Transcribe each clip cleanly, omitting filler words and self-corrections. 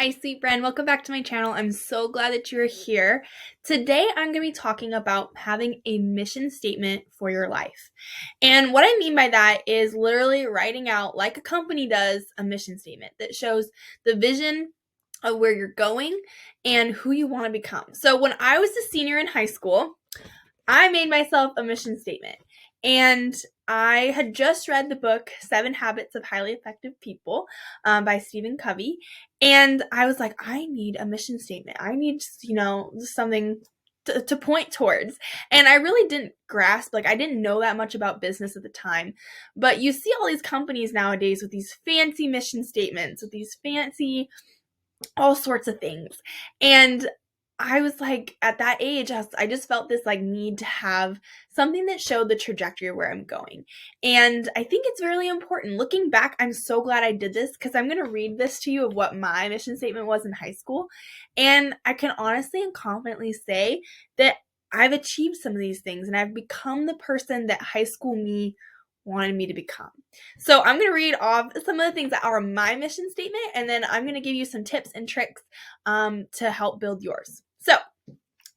Hi, sweet friend. Welcome back to my channel. I'm so glad that you're here. Today, I'm going to be talking about having a mission statement for your life. And what I mean by that is literally writing out, like a company does, a mission statement that shows the vision of where you're going and who you want to become. So when I was a senior in high school, I made myself a mission statement. And I had just read the book 7 Habits of Highly Effective People by Stephen Covey. And I was like, I need a mission statement. I need, something to point towards. And I really didn't grasp, I didn't know that much about business at the time. But you see all these companies nowadays with these fancy mission statements, with these fancy all sorts of things. And I was like, at that age, I just felt this need to have something that showed the trajectory of where I'm going. And I think it's really important. Looking back, I'm so glad I did this because I'm going to read this to you of what my mission statement was in high school. And I can honestly and confidently say that I've achieved some of these things and I've become the person that high school me wanted me to become. So I'm going to read off some of the things that are my mission statement, and then I'm going to give you some tips and tricks to help build yours. So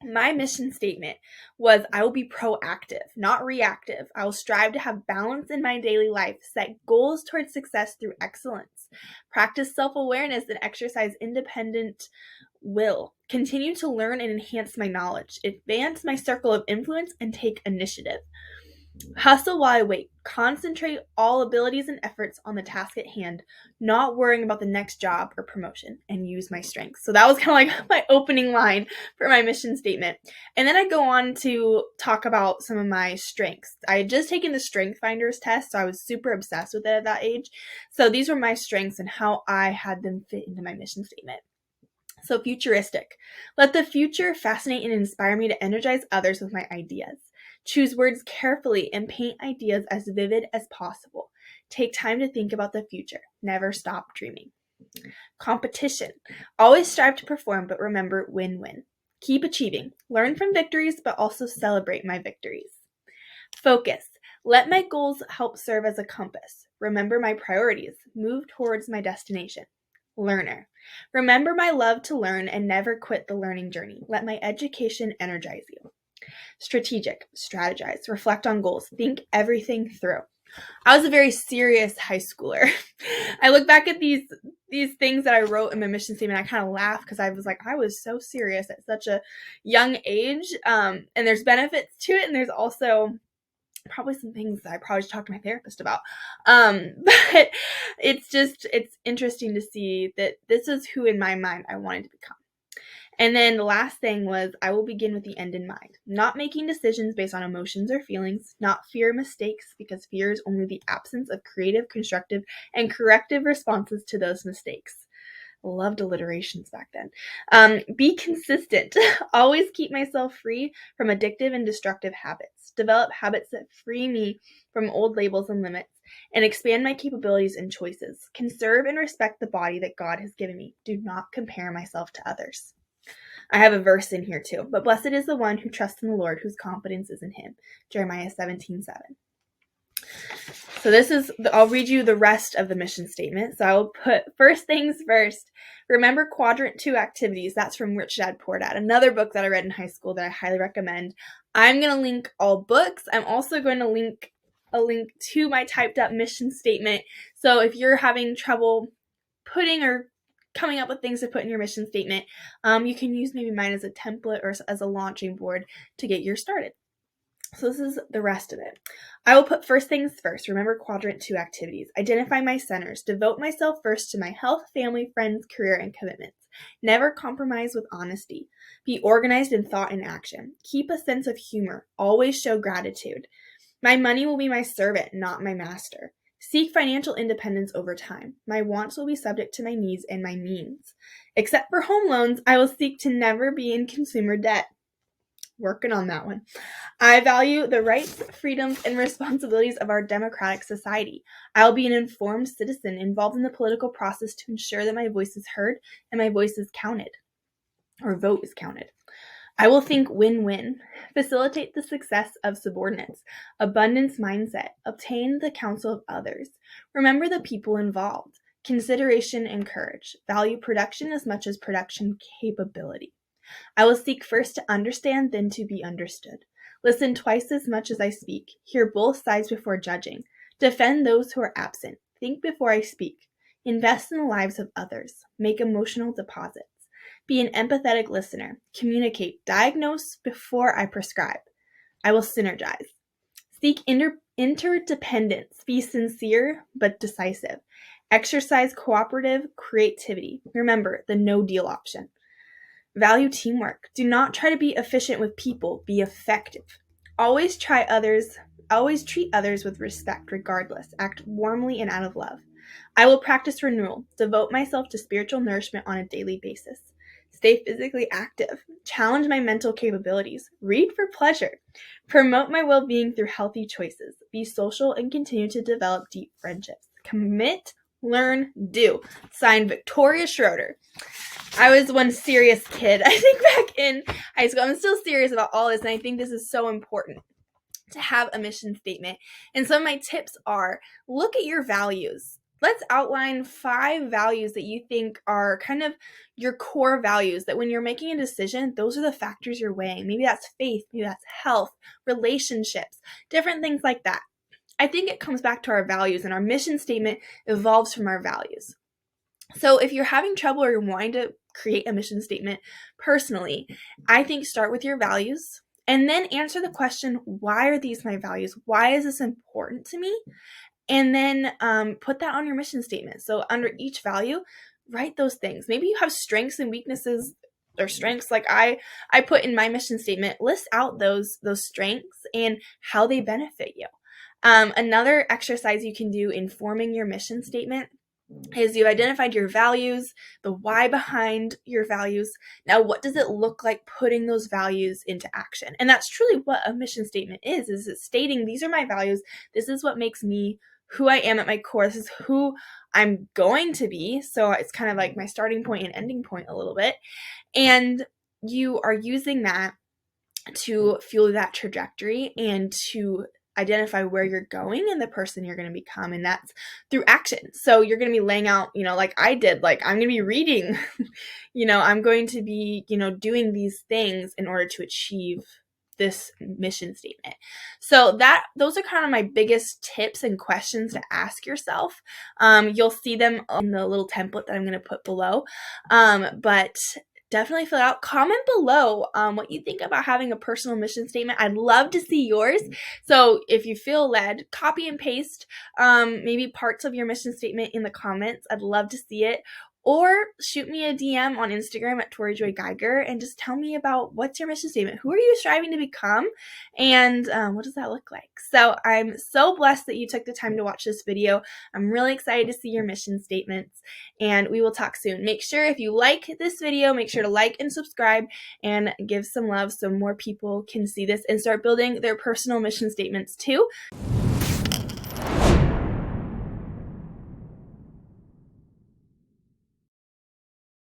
my mission statement was, I will be proactive, not reactive. I will strive to have balance in my daily life, set goals towards success through excellence, practice self-awareness and exercise independent will, continue to learn and enhance my knowledge, advance my circle of influence, and take initiative. Hustle while I wait. Concentrate all abilities and efforts on the task at hand, not worrying about the next job or promotion, and use my strengths. So that was kind of like my opening line for my mission statement. And then I go on to talk about some of my strengths. I had just taken the Strength Finders test, so I was super obsessed with it at that age. So these were my strengths and how I had them fit into my mission statement. So futuristic. Let the future fascinate and inspire me to energize others with my ideas. Choose words carefully and paint ideas as vivid as possible. Take time to think about the future. Never stop dreaming. Competition. Always strive to perform, but remember, win-win. Keep achieving. Learn from victories, but also celebrate my victories. Focus. Let my goals help serve as a compass. Remember my priorities. Move towards my destination. Learner. Remember my love to learn and never quit the learning journey. Let my education energize you. Strategic. Strategize. Reflect on goals. Think everything through. I was a very serious high schooler. I look back at these things that I wrote in my mission statement. I kind of laugh because I was like, I was so serious at such a young age. And there's benefits to it, and there's also probably some things that I probably should talk to my therapist about. But it's interesting to see that this is who in my mind I wanted to become. And then the last thing was, I will begin with the end in mind. Not making decisions based on emotions or feelings, not fear mistakes, because fear is only the absence of creative, constructive, and corrective responses to those mistakes. Loved alliterations back then. Be consistent. Always keep myself free from addictive and destructive habits. Develop habits that free me from old labels and limits, and expand my capabilities and choices. Conserve and respect the body that God has given me. Do not compare myself to others. I have a verse in here too. But blessed is the one who trusts in the Lord, whose confidence is in him. Jeremiah 17:7. So I'll read you the rest of the mission statement. So I will put, first things first, remember quadrant 2 activities. That's from Rich Dad Poor Dad, another book that I read in high school that I highly recommend. I'm going to link all books. I'm also going to link a link to my typed up mission statement. So if you're having trouble putting or coming up with things to put in your mission statement, you can use maybe mine as a template or as a launching board to get yours started. So this is the rest of it. I will put first things first. Remember quadrant 2 activities. Identify my centers. Devote myself first to my health, family, friends, career, and commitments. Never compromise with honesty. Be organized in thought and action. Keep a sense of humor. Always show gratitude. My money will be my servant, not my master. Seek financial independence over time. My wants will be subject to my needs and my means. Except for home loans, I will seek to never be in consumer debt. Working on that one. I value the rights, freedoms, and responsibilities of our democratic society. I will be an informed citizen involved in the political process to ensure that my voice is heard and my voice is counted, or vote is counted. I will think win-win, facilitate the success of subordinates, abundance mindset, obtain the counsel of others, remember the people involved, consideration and courage. Value production as much as production capability. I will seek first to understand, then to be understood. Listen twice as much as I speak. Hear both sides before judging. Defend those who are absent. Think before I speak. Invest in the lives of others. Make emotional deposits. Be an empathetic listener. Communicate. Diagnose before I prescribe. I will synergize. Seek interdependence. Be sincere but decisive. Exercise cooperative creativity. Remember the no deal option. Value teamwork. Do not try to be efficient with people. Be effective. Always treat others with respect regardless. Act warmly and out of love. I will practice renewal. Devote myself to spiritual nourishment on a daily basis. Stay physically active. Challenge my mental capabilities. Read for pleasure. Promote my well-being through healthy choices. Be social and continue to develop deep friendships. Commit, learn, do. Signed, Victoria Schroeder. I was one serious kid, I think, back in high school. I'm still serious about all this, and I think this is so important to have a mission statement. And some of my tips are, look at your values. Let's outline 5 values that you think are kind of your core values, that when you're making a decision, those are the factors you're weighing. Maybe that's faith, maybe that's health, relationships, different things like that. I think it comes back to our values, and our mission statement evolves from our values. So if you're having trouble or you're wanting to create a mission statement personally, I think start with your values and then answer the question, why are these my values? Why is this important to me? And then put that on your mission statement. So under each value, write those things. Maybe you have strengths and weaknesses, or strengths like I put in my mission statement. List out those strengths and how they benefit you. Another exercise you can do in forming your mission statement is you've identified your values, the why behind your values. Now, what does it look like putting those values into action? And that's truly what a mission statement is it stating, these are my values, this is what makes me who I am at my core, this is who I'm going to be. So it's kind of like my starting point and ending point a little bit. And you are using that to fuel that trajectory and to identify where you're going and the person you're going to become, and that's through action. So you're going to be laying out, like I did, like I'm going to be reading, I'm going to be, doing these things in order to achieve this mission statement. So those are kind of my biggest tips and questions to ask yourself. You'll see them in the little template that I'm going to put below. But definitely fill it out. Comment below what you think about having a personal mission statement. I'd love to see yours. So if you feel led, copy and paste maybe parts of your mission statement in the comments. I'd love to see it. Or shoot me a DM on Instagram at Tori Joy Geiger and just tell me about what's your mission statement. Who are you striving to become? And what does that look like? So I'm so blessed that you took the time to watch this video. I'm really excited to see your mission statements, and we will talk soon. Make sure if you like this video, make sure to like and subscribe and give some love so more people can see this and start building their personal mission statements too.